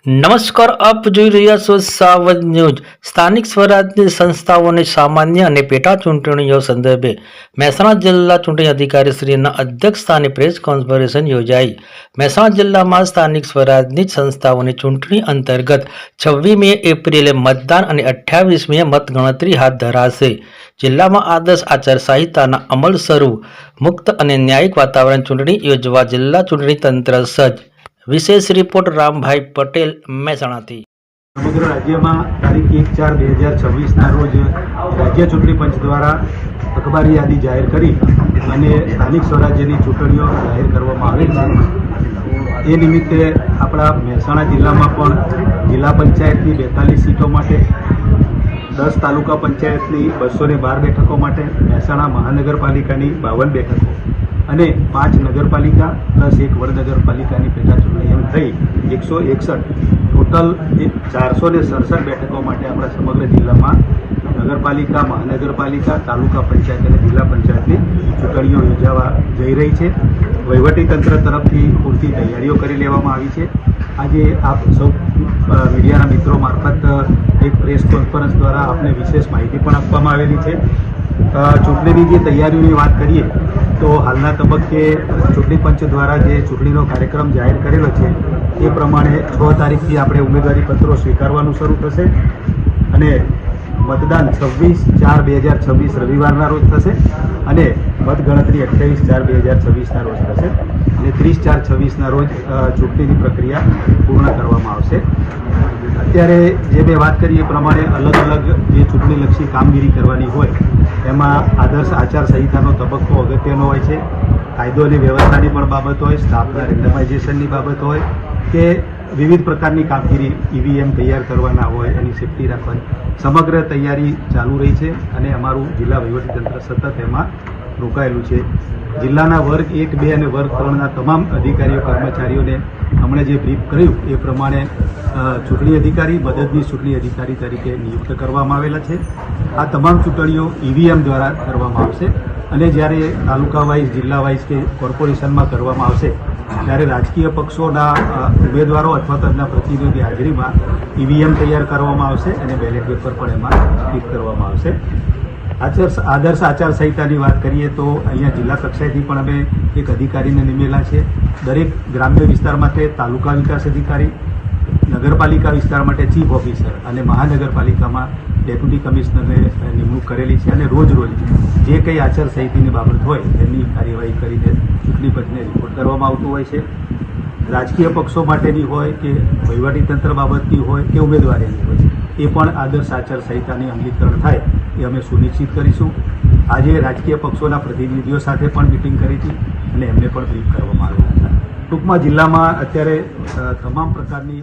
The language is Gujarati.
નમસ્કાર, આપ જોઈ રહ્યા છો સાવજ ન્યૂઝ। સ્થાનિક સ્વરાજની સંસ્થાઓની સામાન્ય અને પેટા ચૂંટણીઓ સંદર્ભે મહેસાણા જિલ્લા ચૂંટણી અધિકારી શ્રીના અધ્યક્ષસ્થાને પ્રેસ કોન્ફરન્સ યોજાઈ। મહેસાણા જિલ્લામાં સ્થાનિક સ્વરાજની સંસ્થાઓની ચૂંટણી અંતર્ગત 26મી એપ્રિલે મતદાન અને 28મીએ મતગણતરી હાથ ધરાશે। જિલ્લામાં આદર્શ આચારસંહિતાના અમલ શરૂ, મુક્ત અને ન્યાયિક વાતાવરણ ચૂંટણી યોજવા જિલ્લા ચૂંટણી તંત્ર સજ્જ। વિશેષ રિપોર્ટ રામભાઈ પટેલ, મહેસાણાથી। સમગ્ર રાજ્યમાં તારીખ 1/4/2026ના રોજ રાજ્ય ચૂંટણી પંચ દ્વારા અખબારી યાદી જાહેર કરી અને સ્થાનિક સ્વરાજ્યની ચૂંટણીઓ જાહેર કરવામાં આવેલ છે। એ નિમિત્તે આપણા મહેસાણા જિલ્લામાં પણ જિલ્લા પંચાયતની 42 સીટો માટે, 10 તાલુકા પંચાયતની 212 બેઠકો માટે, મહેસાણા મહાનગરપાલિકાની 52 બેઠકો અને 5 નગરપાલિકા પ્લસ 1 વડ નગરપાલિકાની પેટા ચૂંટણી એમ થઈ 161 ટોટલ 467 બેઠકો માટે આપણા સમગ્ર જિલ્લામાં નગરપાલિકા, મહાનગરપાલિકા, તાલુકા પંચાયત અને જિલ્લા પંચાયતની ચૂંટણીઓ યોજાવા જઈ રહી છે। વહીવટીતંત્ર તરફથી પૂરતી તૈયારીઓ કરી લેવામાં આવી છે। આજે આપ સૌ મીડિયાના મિત્રો મારફત એક પ્રેસ કોન્ફરન્સ દ્વારા આપને વિશેષ માહિતી પણ આપવામાં આવેલી છે। ચૂંટણીની જે તૈયારીઓની વાત કરીએ તો હાલના તબક્કે ચૂંટણી પંચ દ્વારા જે ચૂંટણીનો કાર્યક્રમ જાહેર કરેલો છે એ પ્રમાણે 6 તારીખથી આપણે ઉમેદવારી પત્રો સ્વીકારવાનું શરૂ થશે અને મતદાન 26/4/2026 રવિવારના રોજ થશે અને મતગણતરી 28/4/2026ના રોજ થશે અને 30/4/26ના રોજ ચૂંટણીની પ્રક્રિયા પૂર્ણ કરવામાં આવશે। અત્યારે જે મેં વાત કરી એ પ્રમાણે અલગ અલગ જે ચૂંટણીલક્ષી કામગીરી કરવાની હોય એમાં આદર્શ આચારસંહિતાનો તબક્કો અગત્યનો હોય છે। કાયદો અને વ્યવસ્થાની પણ બાબત હોય, સ્ટાફના રેન્ડમાઇઝેશનની બાબત હોય કે વિવિધ પ્રકારની કામગીરી, EVM તૈયાર કરવાના હોય, એની સેફ્ટી રાખવાની સમગ્ર તૈયારી ચાલુ રહી છે અને અમારું જિલ્લા વહીવટીતંત્ર સતત એમાં રોકાયેલું છે। જિલ્લાના વર્ગ 1, 2 અને વર્ગ 3ના તમામ અધિકારીઓ, કર્મચારીઓને હમણાં જે બ્રીફ કર્યું એ પ્રમાણે ચૂંટણી અધિકારી, મદદનીશ ચૂંટણી અધિકારી તરીકે નિયુક્ત કરવામાં આવેલા છે। આ તમામ ચૂંટણીઓ EVM દ્વારા કરવામાં આવશે અને જ્યારે તાલુકા વાઇઝ, જિલ્લા વાઇઝ કે કોર્પોરેશનમાં કરવામાં આવશે ત્યારે રાજકીય પક્ષોના ઉમેદવારો અથવા તેમના પ્રતિનિધિની હાજરીમાં EVM તૈયાર કરવામાં આવશે અને બેલેટ પેપર પણ એમાં ક્લિક કરવામાં આવશે। આદર્શ આચારસંહિતાની વાત કરીએ તો અહીંયા જિલ્લા કક્ષાએથી પણ અમે એક અધિકારીને નિમેલા છે। દરેક ગ્રામ્ય વિસ્તાર માટે તાલુકા વિકાસ અધિકારી, નગરપાલિકા વિસ્તાર માટે ચીફ ઓફિસર અને મહાનગરપાલિકામાં ડેપ્યુટી કમિશનરને નિમણૂક કરેલી છે અને રોજ જે કંઈ આચારસંહિતાની બાબત હોય એની કાર્યવાહી કરીને ચૂંટણી પંચને રિપોર્ટ કરવામાં આવતું હોય છે। રાજકીય પક્ષો માટેની હોય કે વહીવટીતંત્ર બાબતની હોય કે ઉમેદવારીની હોય એ પણ આદર્શ આચારસંહિતાની અમલીકરણ થાય એ અમે સુનિશ્ચિત કરીશું। આજે રાજકીય પક્ષોના પ્રતિનિધિઓ સાથે પણ મિટિંગ કરી હતી અને એમને પણ બ્રીફ કરવામાં આવેલા હતા। ટૂંકમાં જિલ્લામાં અત્યારે તમામ પ્રકારની